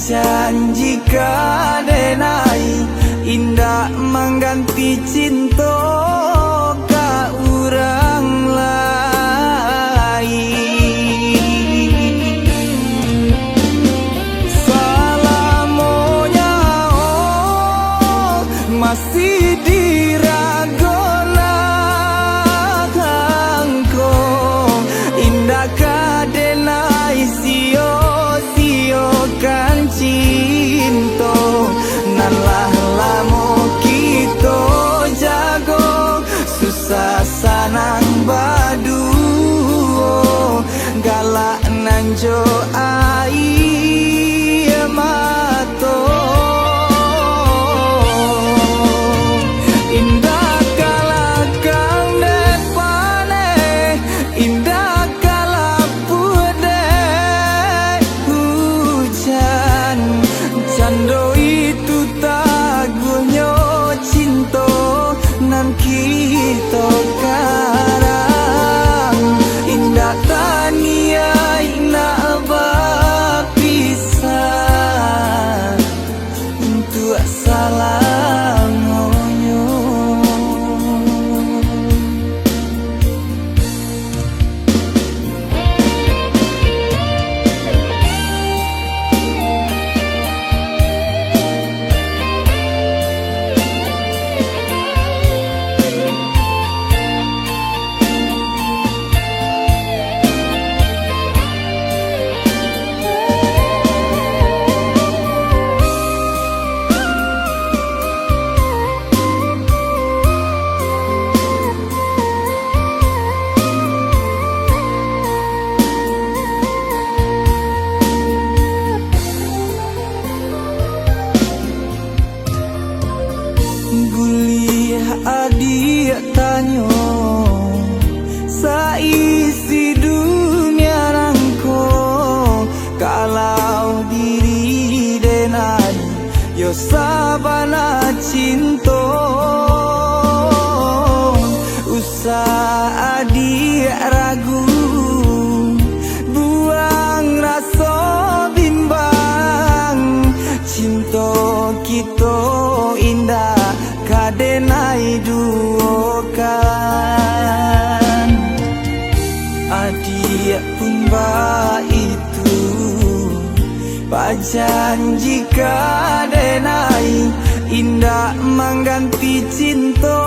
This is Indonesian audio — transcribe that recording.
janji kadenai indah mengganti cinta ka urang lain. Salamonya oh masih diragona kangko indah kadenai sio-sio kan cinta nan lah lamo kita jago susah sanang badu galak nanjo ai mato indah kala kang depane indah kala pude hujan cando itu tagunya cinta nan kita karang indah tania ina bapisah untuk salamonyo. Gulih adik tanyo saisi dunia rangko kalau diri denai yo sabana cinta usah adik ragu buang rasa bimbang cinta kita indah kadenai duokan adik pun itu pajanji kadenai indah mengganti cinta